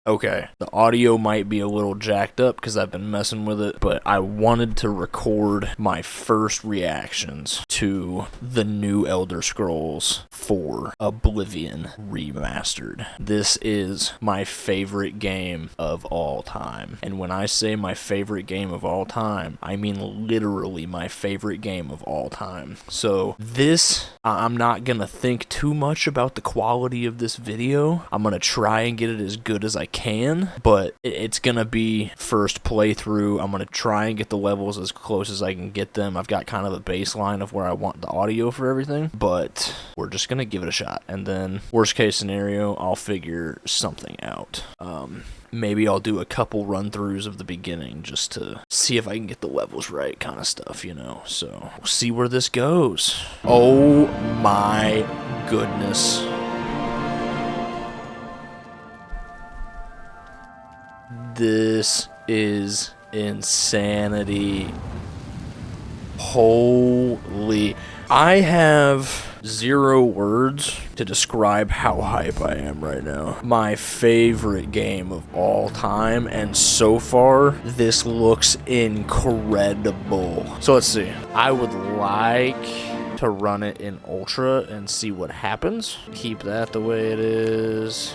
Okay, the audio might be a little jacked up because I've been messing with it, but I wanted to record my first reactions to the new Elder Scrolls 4 Oblivion Remastered. This is my favorite game of all time. And when I say my favorite game of all time, I mean literally my favorite game of all time. So this, I'm not gonna think too much about the quality of this video. I'm gonna try and get it as good as I can, but it's gonna be first playthrough. I'm gonna try and get the levels as close as I can get them. I've got kind of a baseline of where I want the audio for everything, but we're just gonna give it a shot, and then worst case scenario, I'll figure something out. Maybe I'll do a couple run-throughs of the beginning just to see if I can get the levels right, kind of stuff, you know. So we'll see where this goes. Oh my goodness. This is insanity. Holy. I have zero words to describe how hype I am right now. My favorite game of all time, and so far, this looks incredible. So let's see. I would like to run it in Ultra and see what happens. Keep that the way it is.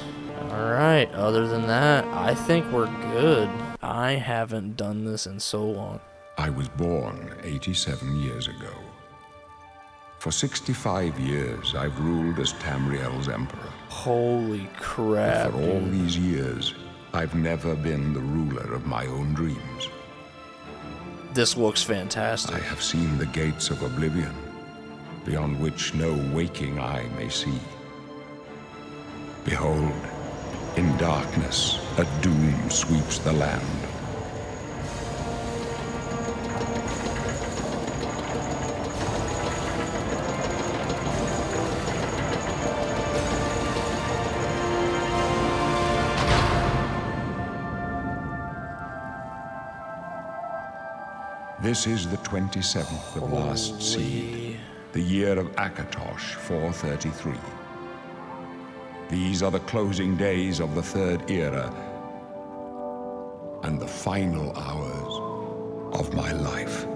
Alright, other than that, I think we're good. I haven't done this in so long. I was born 87 years ago. For 65 years, I've ruled as Tamriel's emperor. Holy crap, For all dude. these years, I've never been the ruler of my own dreams. This looks fantastic. I have seen the gates of Oblivion, beyond which no waking eye may see. Behold, in darkness, a doom sweeps the land. This is the 27th of last seed, the year of Akatosh 433. These are the closing days of the Third Era and the final hours of my life.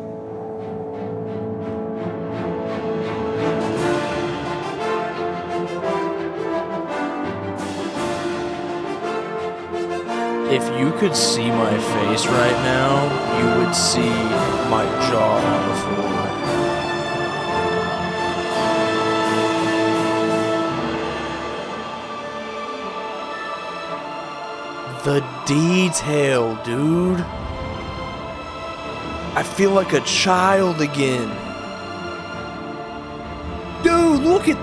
If you could see my face right now, you would see my jaw on the floor. The detail, dude. I feel like a child again. Dude, look at...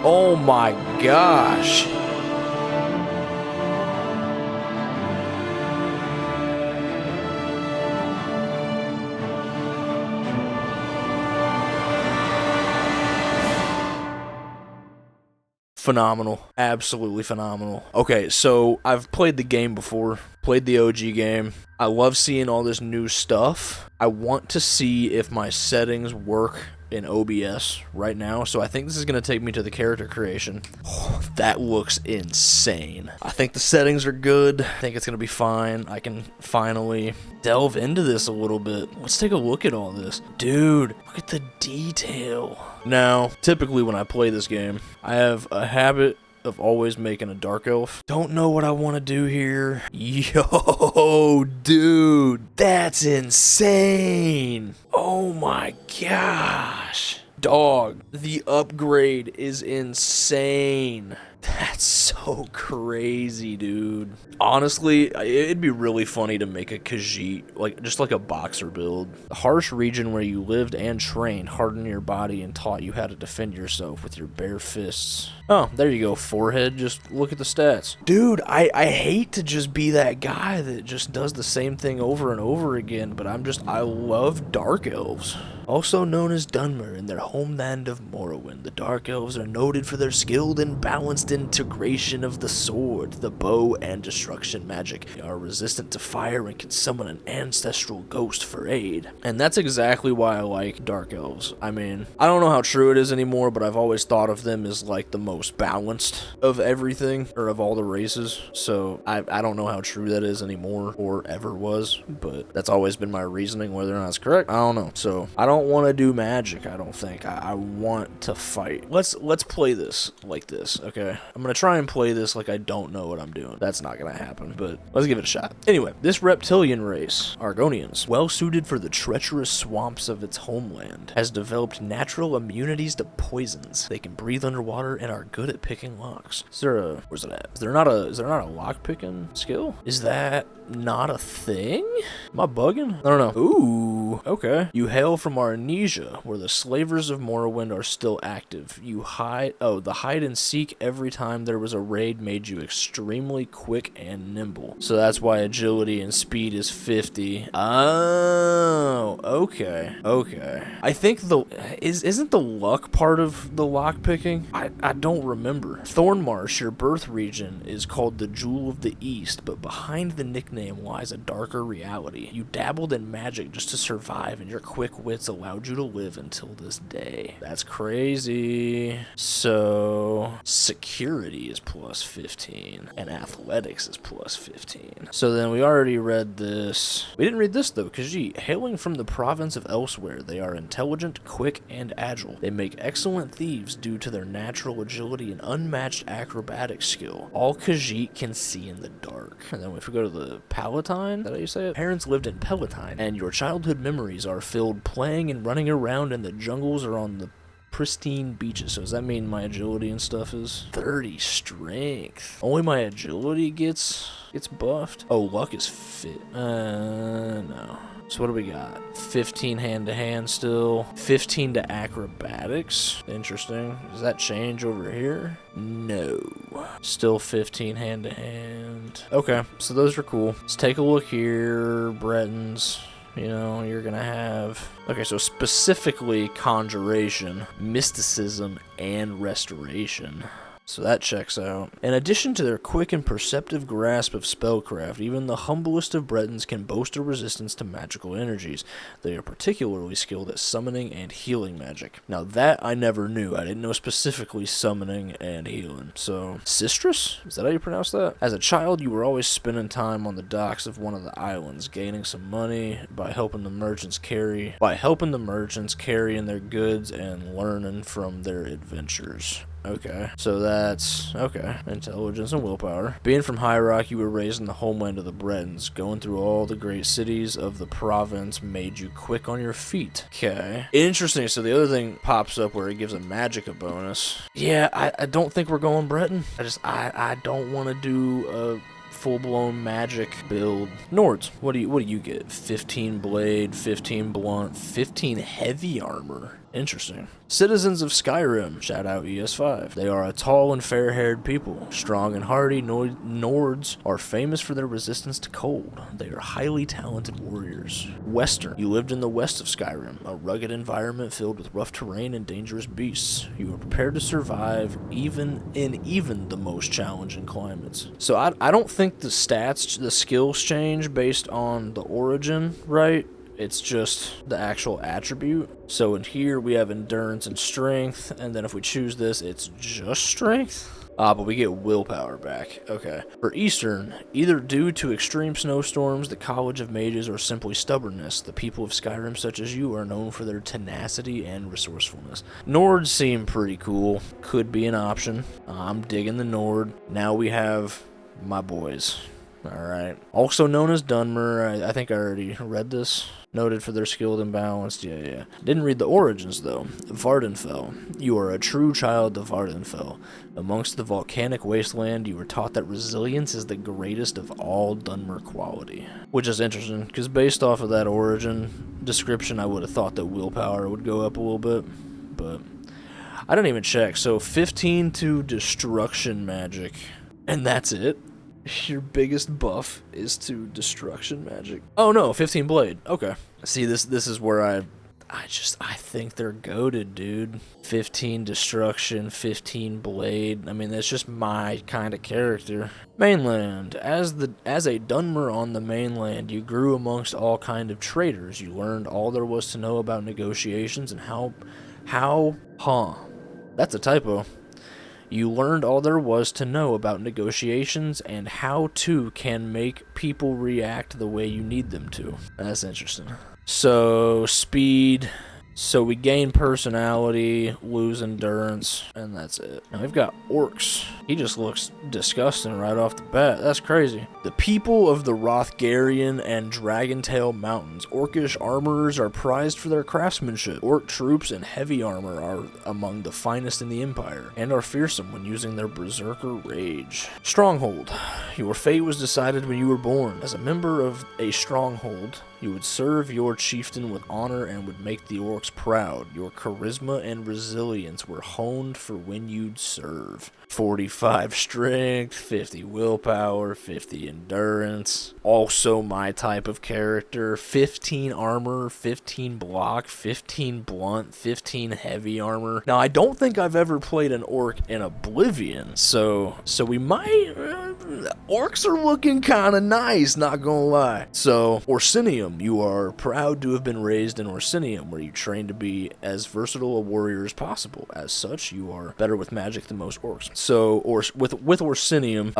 Oh my gosh. Phenomenal. Absolutely phenomenal. Okay, so I've played the game before. Played the OG game. I love seeing all this new stuff. I want to see if my settings work in OBS right now, so I think this is going to take me to the character creation. Oh, that looks insane. I think the settings are good. I think it's going to be fine. I can finally delve into this a little bit. Let's take a look at all this. Dude, look at the detail. Now, typically when I play this game, I have a habit of always making a dark elf. Don't know what I want to do here. Yo, dude, that's insane. Oh my gosh. Dog, the upgrade is insane. That's so crazy, dude. Honestly, it'd be really funny to make a Khajiit, like just like a boxer build. The harsh region where you lived and trained hardened your body and taught you how to defend yourself with your bare fists. Oh, there you go, forehead. Just look at the stats. Dude, I hate to just be that guy that just does the same thing over and over again, but I love dark elves. Also known as Dunmer in their homeland of Morrowind, the Dark Elves are noted for their skilled and balanced integration of the sword, the bow, and destruction magic. They are resistant to fire and can summon an ancestral ghost for aid. And that's exactly why I like Dark Elves. I mean, I don't know how true it is anymore, but I've always thought of them as like the most balanced of everything, or of all the races. So I don't know how true that is anymore, or ever was, but that's always been my reasoning. Whether or not it's correct, I don't know. So I don't want to do magic. I don't think I want to fight. Let's play this like this, okay? I'm gonna try and play this like I don't know what I'm doing. That's not gonna happen, but let's give it a shot. Anyway, this reptilian race, Argonians, well suited for the treacherous swamps of its homeland, has developed natural immunities to poisons. They can breathe underwater and are good at picking locks. Where's it at? Is there not a lock picking skill? Is that not a thing? Am I bugging? I don't know. Ooh, okay. You hail from Arnesia, where the slavers of Morrowind are still active. You hide. Oh, the hide and seek every time there was a raid made you extremely quick and nimble. So that's why agility and speed is 50. Oh, okay. Okay. I think isn't the luck part of the lock picking? I don't remember. Thornmarsh, your birth region, is called the Jewel of the East, but behind the nickname lies a darker reality. You dabbled in magic just to survive, and your quick wits allowed you to live until this day. That's crazy. So security is plus 15, and athletics is plus 15. So then we already read this. We didn't read this though, Khajiit. Hailing from the province of Elsewhere, they are intelligent, quick, and agile. They make excellent thieves due to their natural agility and unmatched acrobatic skill. All Khajiit can see in the dark. And then if we go to the Palatine, is that how you say it? Parents lived in Palatine, and your childhood memories are filled playing and running around in the jungles or on the pristine beaches. So does that mean my agility and stuff is 30 strength? Only my agility gets buffed? Oh, luck is fit. No. So what do we got? 15 hand-to-hand still. 15 to acrobatics. Interesting. Does that change over here? No. Still 15 hand-to-hand. Okay, so those are cool. Let's take a look here. Bretons. You know, you're gonna have... Okay, so specifically conjuration, mysticism, and restoration. So that checks out. In addition to their quick and perceptive grasp of spellcraft, even the humblest of Bretons can boast a resistance to magical energies. They are particularly skilled at summoning and healing magic. Now that I never knew. I didn't know specifically summoning and healing. So, Sistrus? Is that how you pronounce that? As a child, you were always spending time on the docks of one of the islands, gaining some money by helping the merchants carry in their goods and learning from their adventures. Okay, so that's, okay, intelligence and willpower. Being from High Rock, you were raised in the homeland of the Bretons. Going through all the great cities of the province made you quick on your feet. Okay. Interesting, so the other thing pops up where it gives a magic a bonus. Yeah, I don't think we're going Breton. I don't want to do a full-blown magic build. Nords, what do you get? 15 blade, 15 blunt, 15 heavy armor. Interesting. Citizens of Skyrim, shout out ES5. They are a tall and fair-haired people. Strong and hardy, Nords are famous for their resistance to cold. They are highly talented warriors. Western, you lived in the west of Skyrim, a rugged environment filled with rough terrain and dangerous beasts. You are prepared to survive even the most challenging climates. So I don't think the skills change based on the origin, right? It's just the actual attribute. So in here we have endurance and strength, and then if we choose this, it's just strength. But we get willpower back. Okay. For Eastern, either due to extreme snowstorms, the College of Mages, or simply stubbornness, the people of Skyrim such as you are known for their tenacity and resourcefulness. Nords seem pretty cool. Could be an option. I'm digging the Nord. Now we have my boys. Alright. Also known as Dunmer. I think I already read this. Noted for their skilled and balanced. Yeah. Didn't read the origins, though. Vardenfell. You are a true child of Vardenfell. Amongst the volcanic wasteland, you were taught that resilience is the greatest of all Dunmer quality. Which is interesting, because based off of that origin description, I would have thought that willpower would go up a little bit. But I didn't even check. So 15 to destruction magic. And that's it. Your biggest buff is to destruction magic. Oh no, 15 blade. Okay. See, this is where I think they're goated, dude. 15 destruction, 15 blade. I mean, that's just my kind of character. Mainland. As a Dunmer on the mainland, you grew amongst all kind of traders. You learned all there was to know about negotiations and that's a typo. You learned all there was to know about negotiations and how to can make people react the way you need them to. That's interesting. So, speed. So we gain personality, lose endurance, and that's it. Now we've got orcs. He just looks disgusting right off the bat. That's crazy. The people of the Rothgarian and Dragontail Mountains. Orcish armorers are prized for their craftsmanship. Orc troops in heavy armor are among the finest in the Empire, and are fearsome when using their berserker rage. Stronghold. Your fate was decided when you were born. As a member of a stronghold, you would serve your chieftain with honor and would make the orcs proud. Your charisma and resilience were honed for when you'd serve. 45 strength, 50 willpower, 50 endurance. Also my type of character. 15 armor, 15 block, 15 blunt, 15 heavy armor. Now I don't think I've ever played an orc in Oblivion, so we might... orcs are looking kind of nice, not gonna lie. So, Orsinium. You are proud to have been raised in Orsinium, where you train to be as versatile a warrior as possible. As such, you are better with magic than most orcs. So, with Orsinium,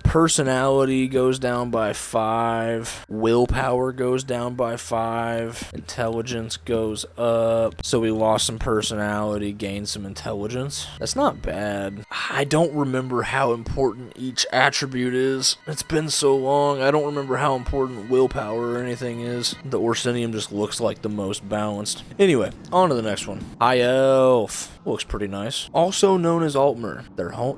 personality goes down by 5, willpower goes down by 5, intelligence goes up. So we lost some personality, gained some intelligence. That's not bad. I don't remember how important each attribute is. It's been so long. I don't remember how important willpower or anything is. The Orsinium just looks like the most balanced. Anyway, on to the next one. High Elf. Looks pretty nice. Also known as Altmer.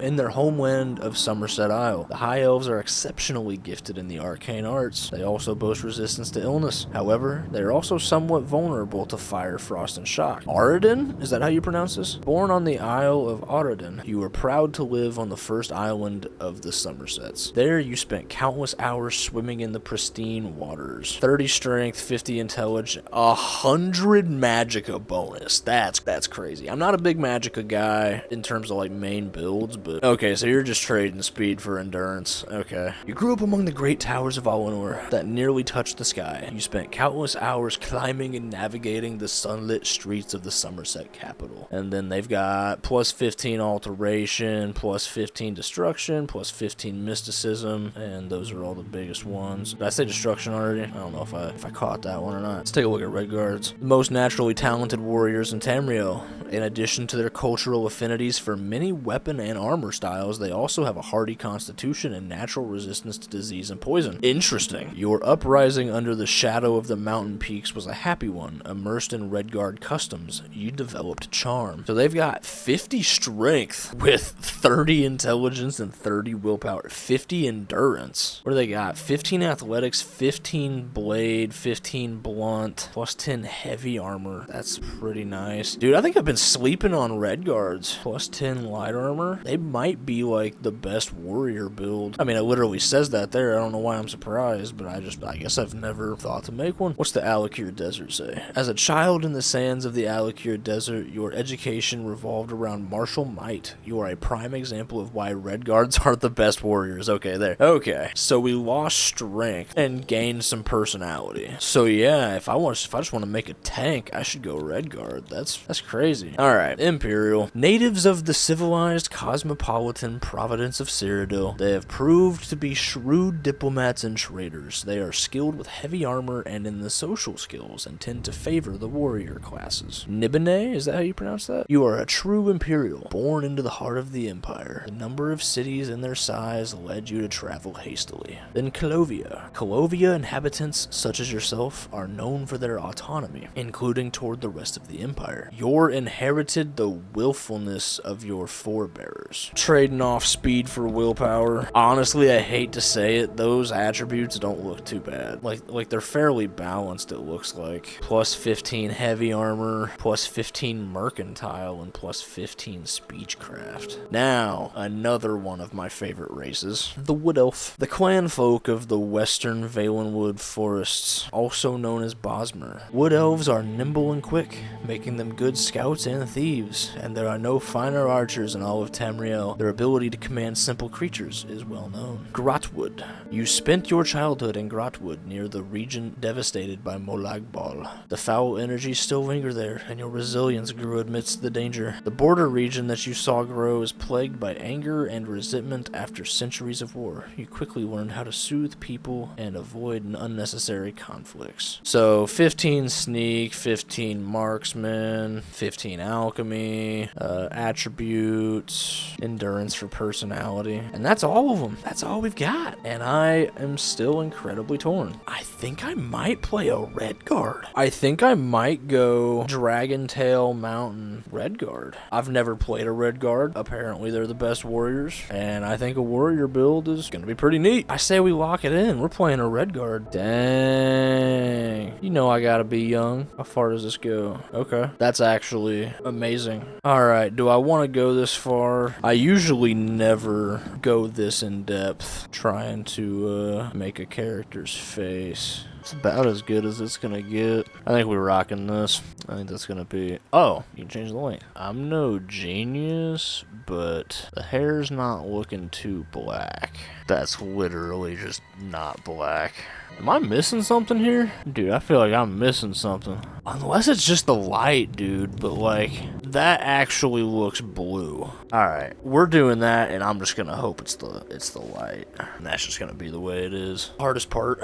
In their homeland of Somerset Isle. The High Elves are exceptionally gifted in the arcane arts. They also boast resistance to illness. However, they are also somewhat vulnerable to fire, frost, and shock. Aradin? Is that how you pronounce this? Born on the Isle of Aradin, you were proud to live on the first island of the Somersets. There, you spent countless hours swimming in the pristine waters. 30 strength, 50 intelligence, 100 magicka bonus. That's crazy. I'm not a big magicka guy in terms of like main builds, but okay, so you're just trading speed for endurance. Okay. You grew up among the great towers of Alinor that nearly touched the sky. You spent countless hours climbing and navigating the sunlit streets of the Somerset capital. And then they've got plus 15 alteration, plus 15 destruction, plus 15 mysticism, and those are all the biggest ones. Did I say destruction already? I don't know if I caught that one or not. Let's take a look at Redguards. The most naturally talented warriors in Tamriel. In addition to their cultural affinities for many weapon and armor styles, they also have a hardy constitution and natural resistance to disease and poison. Interesting. Your uprising under the shadow of the mountain peaks was a happy one. Immersed in Redguard customs, you developed charm. So they've got 50 strength with 30 intelligence and 30 willpower, 50 endurance. What do they got? 15 athletics, 15 blade, 15 blunt, plus 10 heavy armor. That's pretty nice. Dude, I think I've been sleeping on Redguards. Plus 10 light armor. They might be like the best warrior build. I mean, it literally says that there. I don't know why I'm surprised, but I guess I've never thought to make one. What's the Alakir Desert say? As a child in the sands of the Alakir Desert, your education revolved around martial might. You are a prime example of why Redguards are the best warriors. Okay, there. Okay, so we lost strength and gained some personality. So yeah, if I just want to make a tank, I should go Redguard. That's crazy. Alright, Imperial. Natives of the civilized cosmopolitan province of Cyrodiil, they have proved to be shrewd diplomats and traders. They are skilled with heavy armor and in the social skills and tend to favor the warrior classes. Nibene, is that how you pronounce that? You are a true Imperial, born into the heart of the Empire. The number of cities and their size led you to travel hastily. Then Calovia. Calovia inhabitants, such as yourself, are known for their autonomy, including toward the rest of the Empire. You're inherited the willfulness of your forebears. Trading off speed for willpower. Honestly, I hate to say it, those attributes don't look too bad. Like they're fairly balanced, it looks like. Plus 15 heavy armor, plus 15 mercantile, and plus 15 speechcraft. Now, another another one of my favorite races, the Wood Elf. The clan folk of the western Valenwood forests, also known as Bosmer. Wood Elves are nimble and quick, making them good scouts and thieves, and there are no finer archers in all of Tamriel. Their ability to command simple creatures is well known. Grotwood. You spent your childhood in Grotwood, near the region devastated by Molagbal. The foul energies still linger there, and your resilience grew amidst the danger. The border region that you saw grow is plagued by anger and resentment after centuries of war. You quickly learned how to soothe people and avoid unnecessary conflicts. So 15 sneak, 15 marksman, 15 alchemy, attributes, endurance for personality, and that's all of them. That's all we've got, and I am still incredibly torn. I think I might play a Redguard. I think I might go Dragon Tail Mountain Redguard. I've never played a Redguard. Apparently they're the best warriors, and I think a warrior build is gonna be pretty neat. I say we lock it in. We're playing a Redguard. Dang. You know I gotta be young. How far does this go? Okay. That's actually amazing. Alright, do I want to go this far? I usually never go this in depth trying to make a character's face. It's about as good as it's gonna get. I think we're rocking this. I think that's gonna be... Oh, you can change the length. I'm no genius, but the hair's not looking too black. That's literally just not black. Am I missing something here? Dude, I feel like I'm missing something. Unless it's just the light, dude, but like, that actually looks blue. Alright, we're doing that, and I'm just gonna hope it's the light. And that's just gonna be the way it is. Hardest part,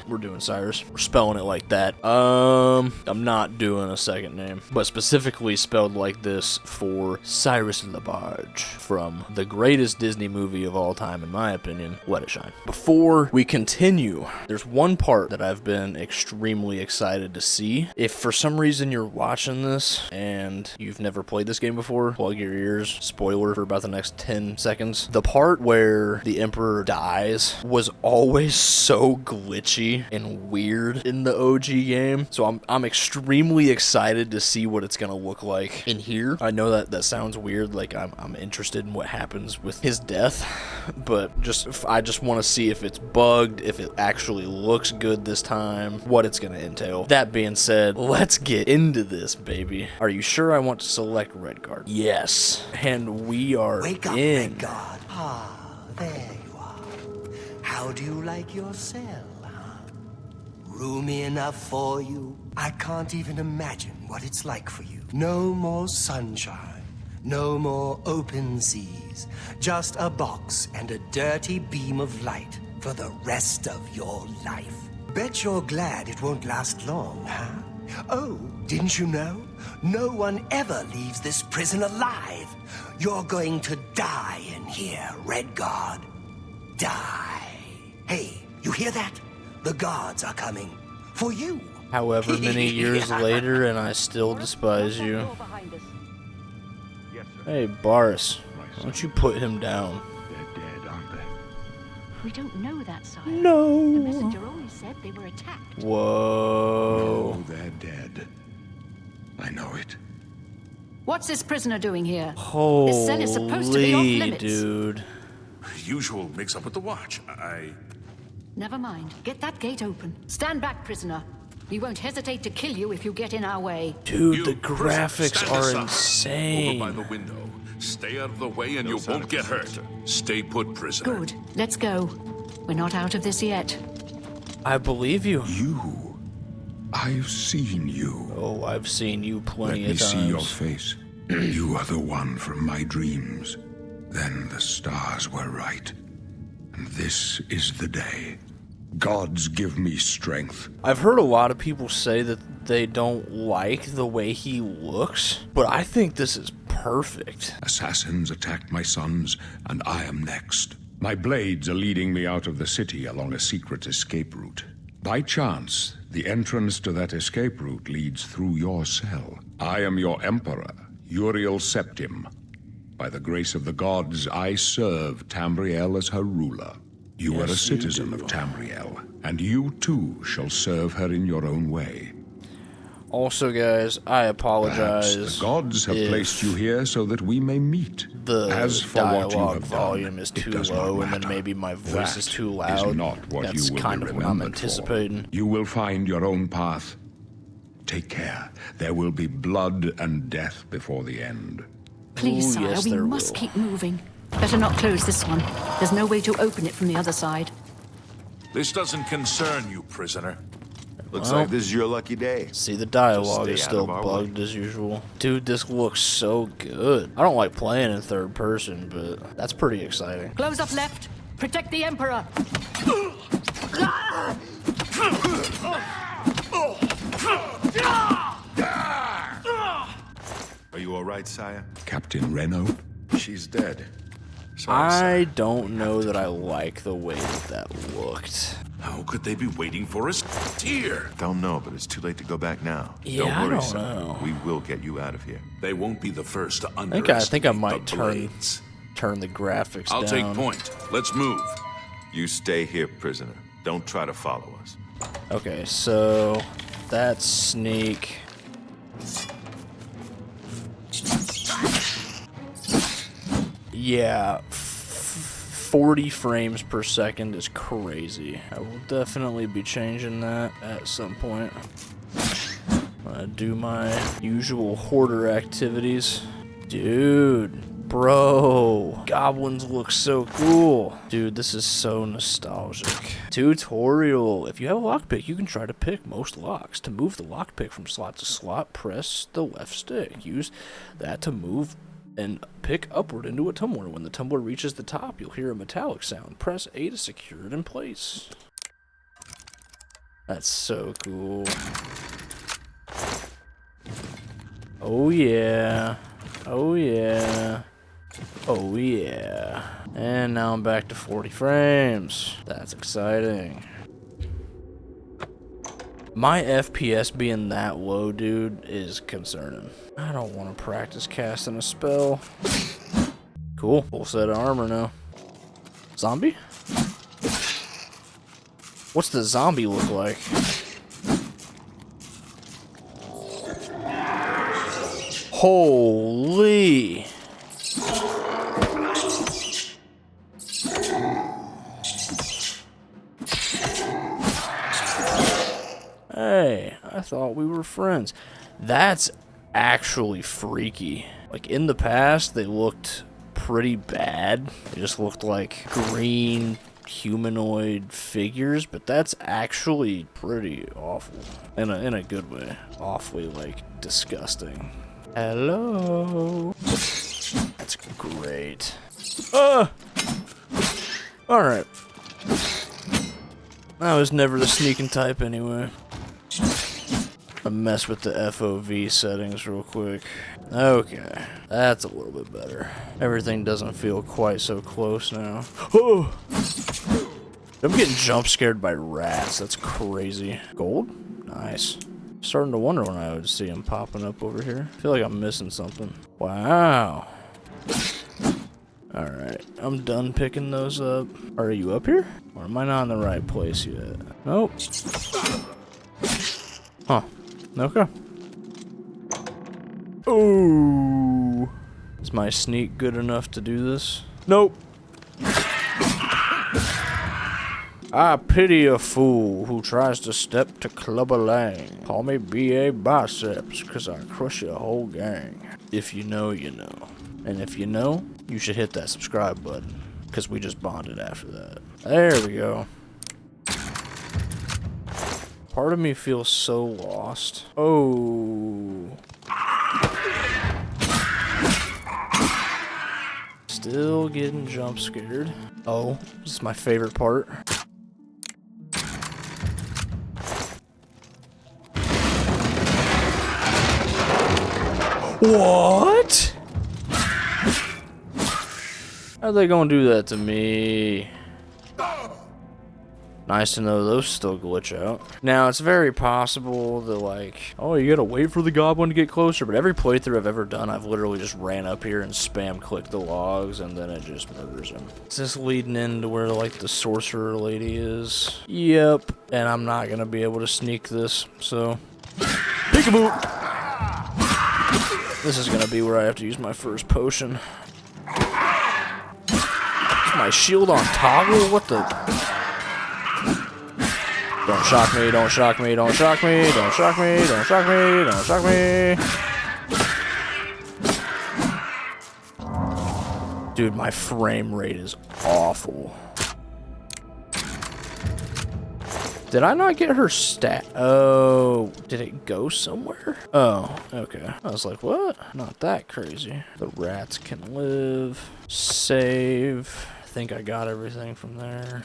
we're doing Cyrus. We're spelling it like that. I'm not doing a second name, but specifically spelled like this for Cyrus the Barge from the greatest Disney movie of all time, in my opinion, Let It Shine. Before we continue, there's one part that I've been extremely excited to see. If for some reason you're watching this and you've never played this game before, plug your ears. Spoiler for about the next 10 seconds. The part where the Emperor dies was always so glitchy and weird in the OG game. So I'm extremely excited to see what it's gonna look like in here. I know that sounds weird, like I'm interested in what happens with his death, but I just want to see if it's bugged, if it actually looks good this time, what it's gonna entail. That being said, let's get into this, baby. Are you sure I want to select Redguard? Yes. And we are Wake up, in. Redguard. Ah, there you are. How do you like your cell, huh? Roomy enough for you? I can't even imagine what it's like for you. No more sunshine. No more open seas. Just a box and a dirty beam of light for the rest of your life. Bet you're glad it won't last long, huh? Oh, didn't you know? No one ever leaves this prison alive. You're going to die in here, Redguard. Die. Hey, you hear that? The guards are coming. For you. However many years later, and I still despise you. Hey, Boris, why don't you put him down? They're dead, aren't they? We don't know that, sire. No. The messenger only said they were attacked. Whoa. Oh, they're dead. I know it. What's this prisoner doing here? Holy, This cell is supposed to be off limits. dude. Usual mix-up with the watch. Never mind. Get that gate open. Stand back, prisoner. We won't hesitate to kill you if you get in our way. Dude, You, the prisoner, graphics stand are aside. insane. Over by the window. Stay out of the way and you won't get hurt. Stay put, prisoner. Good. Let's go. We're not out of this yet. I believe you. You. I've seen you. Oh, I've seen you Let plenty me of see your times. face. You are the one from my dreams. Then the stars were right. And this is the day. Gods give me strength. I've heard a lot of people say that they don't like the way he looks, but I think this is perfect. Assassins attacked my sons, and I am next. My blades are leading me out of the city along a secret escape route. By chance, the entrance to that escape route leads through your cell. I am your emperor, Uriel Septim. By the grace of the gods, I serve Tamriel as her ruler. You are a Yes, you citizen do. of Tamriel, and you too shall serve her in your own way. Also, guys, I Perhaps apologize. the gods have if placed you here so that we may meet. the As for what you dialogue have done, volume is it too does not low, and then matter. maybe my voice is That too is loud. not what That's you will kind be of what I'm remembered for. anticipating. You will find your own path. Take care. There will be blood and death before the end. Please, Ooh, sire, yes, we there must will. keep moving. Better not close this one. There's no way to open it from the other side. This doesn't concern you, prisoner. Looks Well, like this is your lucky day. See, the dialogue stay is out still of our bugged as usual. Dude, this looks so good. I don't like playing in third person, but that's pretty exciting. Close up left. Protect the Emperor. Are you all right, sire? Captain Reno? She's dead. Sorry, sire. I don't know that I like the way that looked. How could they be waiting for us here? Don't know, but it's too late to go back now. Yeah, don't worry, I don't sire. know. We will get you out of here. They won't be the first to I underestimate think I might the turn blades. the graphics I'll down. take point. Let's move. You stay here, prisoner. Don't try to follow us. Okay, so that's sneak. Yeah, 40 frames per second is crazy. I will definitely be changing that at some point. I'm gonna do my usual hoarder activities. Dude, bro, goblins look so cool. Dude, this is so nostalgic. Tutorial. If you have a lockpick, you can try to pick most locks. To move the lockpick from slot to slot, press the left stick. Use that to move and pick upward into a tumbler. When the tumbler reaches the top, you'll hear a metallic sound. Press A to secure it in place. That's so cool. Oh yeah. Oh yeah. Oh yeah. And now I'm back to 40 frames. That's exciting. My FPS being that low, dude, is concerning. I don't want to practice casting a spell. Cool. Full set of armor now. Zombie? What's the zombie look like? Holy! Hey, I thought we were friends. That's actually freaky. Like, in the past, they looked pretty bad. They just looked like green humanoid figures, but that's actually pretty awful. In a good way. Awfully, like, disgusting. Hello? That's great. Alright. I was never the sneaking type anyway. I'll mess with the FOV settings real quick. Okay, that's a little bit better. Everything doesn't feel quite so close now. Oh! I'm getting jump scared by rats. That's crazy. Gold? Nice. Starting to wonder when I would see them popping up over here. I feel like I'm missing something. Wow. Alright, I'm done picking those up. Are you up here? Or am I not in the right place yet? Nope. Huh. Okay. Ooh. Is my sneak good enough to do this? Nope. I pity a fool who tries to step to Clubber Lang. Call me B.A. Biceps, cause I crush your whole gang. If you know, you know. And if you know, you should hit that subscribe button, cause we just bonded after that. There we go. Part of me feels so lost. Oh. Still getting jump scared. Oh, this is my favorite part. What? How're they gonna do that to me? Nice to know those still glitch out. Now, it's very possible that, like, oh, you gotta wait for the goblin to get closer, but every playthrough I've ever done, I've literally just ran up here and spam clicked the logs, and then it just murders him. Is this leading into where, like, the sorcerer lady is? Yep. And I'm not gonna be able to sneak this, so... Peekaboo! This is gonna be where I have to use my first potion. My shield on toggle? What the? Don't shock me, don't shock me, don't shock me, don't shock me, don't shock me, don't shock me. Dude, my frame rate is awful. Did I not get her stat? Oh, did it go somewhere? Oh, okay. I was like, what? Not that crazy. The rats can live. Save. I think I got everything from there.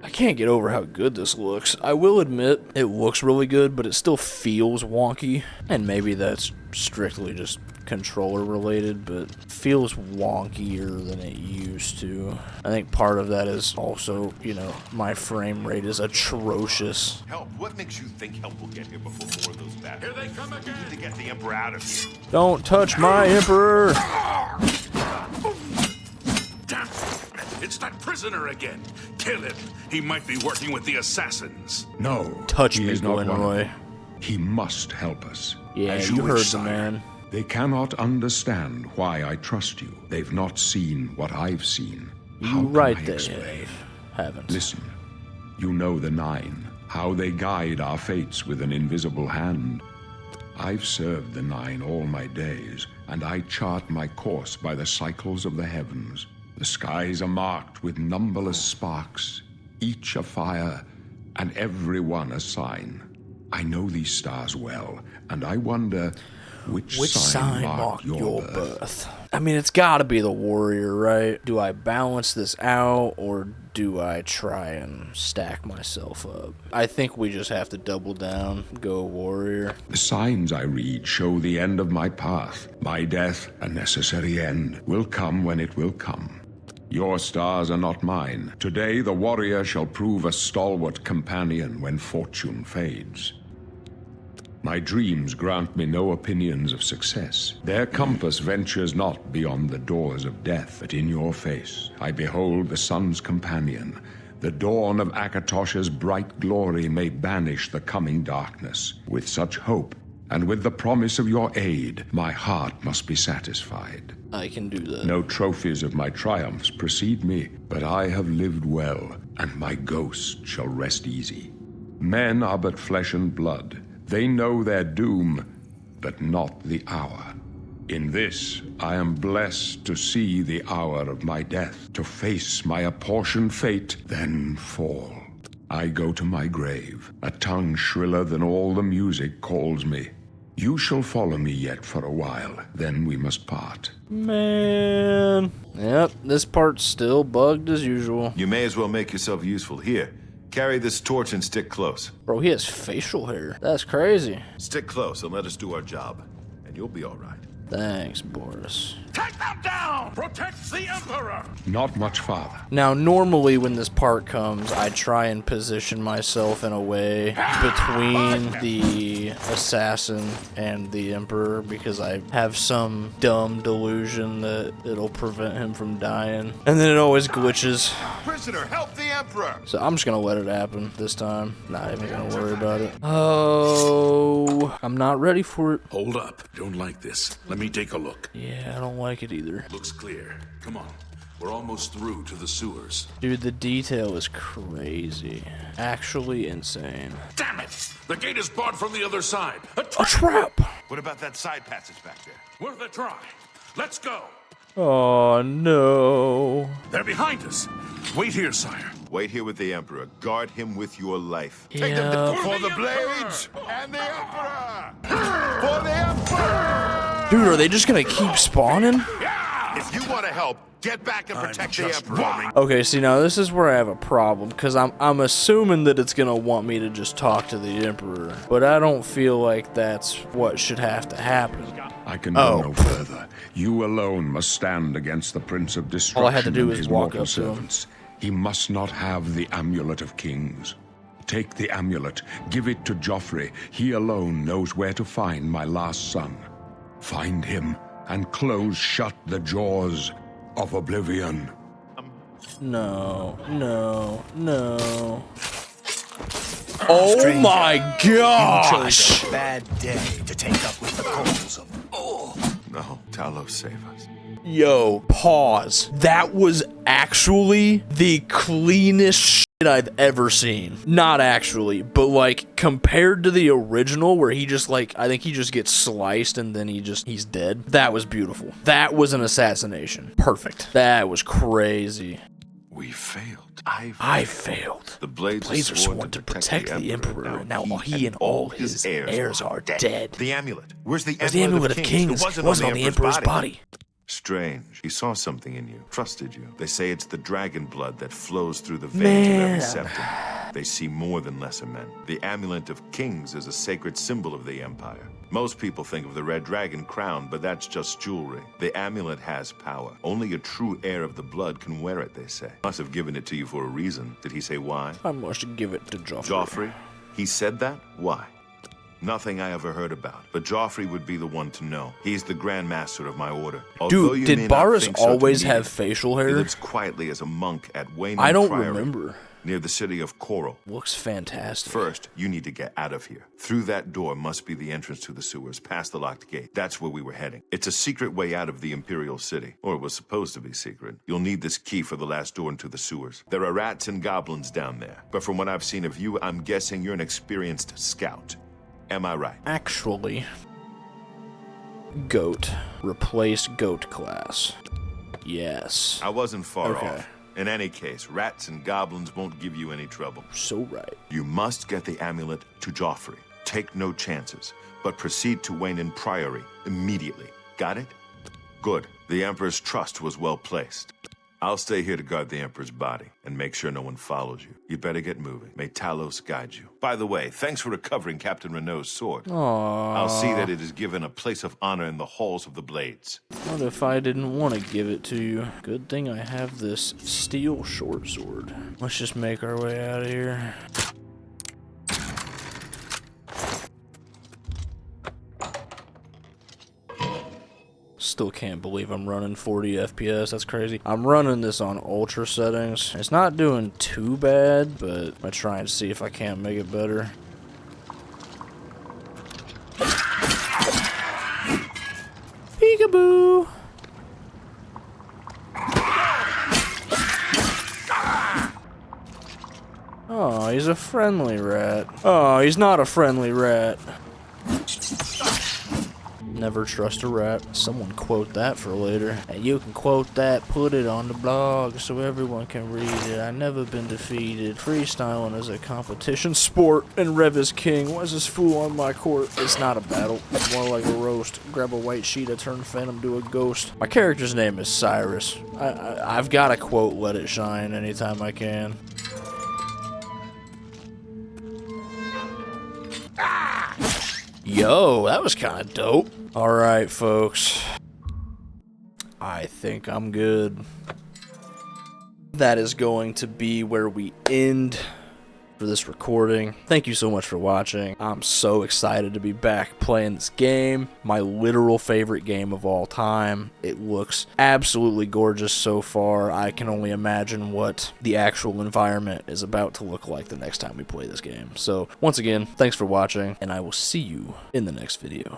I can't get over how good this looks. I will admit, it looks really good, but it still feels wonky. And maybe that's strictly just controller related, but feels wonkier than it used to. I think part of that is also, you know, my frame rate is atrocious. Help? What makes you think help will get here before more of those bad? Here they come again. We need to get the Emperor out of here. Don't touch my Emperor! Damn! It's that prisoner again. Kill him. He might be working with the assassins. No, Touch he me, is not one of Glenroy. them. He must help us. Yeah, As you you heard wish, the sire. man. They cannot understand why I trust you. They've not seen what I've seen. How You can right I they explain? haven't. Listen, you know the Nine, how they guide our fates with an invisible hand. I've served the Nine all my days, and I chart my course by the cycles of the heavens. The skies are marked with numberless sparks, each a fire, and every one a sign. I know these stars well, and I wonder which sign marked marked your birth? I mean, it's gotta be the warrior, right? Do I balance this out, or do I try and stack myself up? I think we just have to double down, go warrior. The signs I read show the end of my path. My death, a necessary end, will come when it will come. Your stars are not mine. Today the warrior shall prove a stalwart companion when fortune fades. My dreams grant me no opinions of success. Their compass ventures not beyond the doors of death. But in your face I behold the sun's companion. The dawn of Akatosh's bright glory may banish the coming darkness. With such hope, and with the promise of your aid, my heart must be satisfied. I can do that. No trophies of my triumphs precede me, but I have lived well, and my ghost shall rest easy. Men are but flesh and blood. They know their doom, but not the hour. In this, I am blessed to see the hour of my death, to face my apportioned fate, then fall. I go to my grave. A tongue shriller than all the music calls me. You shall follow me yet for a while, then we must part. Man. Yep, this part's still bugged as usual. You may as well make yourself useful. Here, carry this torch and stick close. Bro, he has facial hair. That's crazy. Stick close and let us do our job, and you'll be all right. Thanks, Boris. Take them down! Protect the Emperor! Not much farther. Now, normally when this part comes, I try and position myself in a way between the assassin and the Emperor because I have some dumb delusion that it'll prevent him from dying. And then it always glitches. Prisoner, help the Emperor! So I'm just gonna let it happen this time. Not even gonna worry about it. Oh, I'm not ready for it. Hold up. Don't like this. Let me take a look. Yeah, I don't like it either. Looks clear. Come on. We're almost through to the sewers. Dude, the detail is crazy. Actually insane. Damn it! The gate is barred from the other side. A A trap! What about that side passage back there? Worth a try. Let's go. Oh no. They're behind us. Wait here, sire. Wait here with the Emperor. Guard him with your life. Yeah. For the blades and the Emperor! For the Emperor! Dude, are they just gonna keep spawning? If you want to help, get back and protect the Emperor. Okay, see now this is where I have a problem, because I'm assuming that it's gonna want me to just talk to the Emperor. But I don't feel like that's what should have to happen. I can go no further. You alone must stand against the Prince of Destruction All I had to do and was his walk mortal up to him. servants. He must not have the Amulet of Kings. Take the amulet, give it to Joffrey. He alone knows where to find my last son. Find him and close shut the jaws of Oblivion. No, no, no. Oh my gosh! Chose a bad day to take up with the coals of No, Talos, save us. Yo, pause. That was actually the cleanest shit I've ever seen. Not actually, but like compared to the original where he just like, I think he just gets sliced and then he's dead. That was beautiful. That was an assassination. Perfect. That was crazy. We failed. I failed. The Blades are sworn to protect the Emperor, and now he and all his heirs are dead. The amulet. Where's the Where's the amulet of kings? It wasn't on the Emperor's body. Strange. He saw something in you, trusted you. They say it's the dragon blood that flows through the veins of every septum. They see more than lesser men. The amulet of kings is a sacred symbol of the Empire. Most people think of the red dragon crown, but that's just jewelry. The amulet has power. Only a true heir of the blood can wear it, they say. Must have given it to you for a reason. Did he say why? I must give it to Joffrey. Joffrey? He said that? Why? Nothing I ever heard about, but Joffrey would be the one to know. He's the Grand Master of my order. Although Dude, did Varys always have facial hair? He lives quietly as a monk at Wayne I don't Priory, remember. near the city of Coral. Looks fantastic. First, you need to get out of here. Through that door must be the entrance to the sewers, past the locked gate. That's where we were heading. It's a secret way out of the Imperial City, or it was supposed to be secret. You'll need this key for the last door into the sewers. There are rats and goblins down there, but from what I've seen of you, I'm guessing you're an experienced scout. Am I right? Actually, goat. Replace goat class. Yes. I wasn't far Okay. off. In any case, rats and goblins won't give you any trouble. So right. You must get the amulet to Joffrey. Take no chances, but proceed to Wayne Priory immediately. Got it? Good. The Emperor's trust was well placed. I'll stay here to guard the Emperor's body and make sure no one follows you. You better get moving. May Talos guide you. By the way, thanks for recovering Captain Renault's sword. Aww. I'll see that it is given a place of honor in the halls of the Blades. What if I didn't want to give it to you? Good thing I have this steel short sword. Let's just make our way out of here. Still can't believe I'm running 40 FPS. That's crazy. I'm running this on ultra settings. It's not doing too bad, but I'm gonna try and see if I can't make it better. Peekaboo! Oh, he's a friendly rat. Oh, he's not a friendly rat. Never trust a rat. Someone quote that for later. And you can quote that, put it on the blog so everyone can read it. I've never been defeated. Freestyling is a competition sport, and Rev is king. Why is this fool on my court? It's not a battle. It's more like a roast. Grab a white sheet, I turn Phantom to a ghost. My character's name is Cyrus. I've got to quote Let It Shine anytime I can. Yo, that was kind of dope. Alright, folks. I think I'm good. That is going to be where we end for this recording. Thank you so much for watching. I'm so excited to be back playing this game. My literal favorite game of all time. It looks absolutely gorgeous so far. I can only imagine what the actual environment is about to look like the next time we play this game. So, once again, thanks for watching, and I will see you in the next video.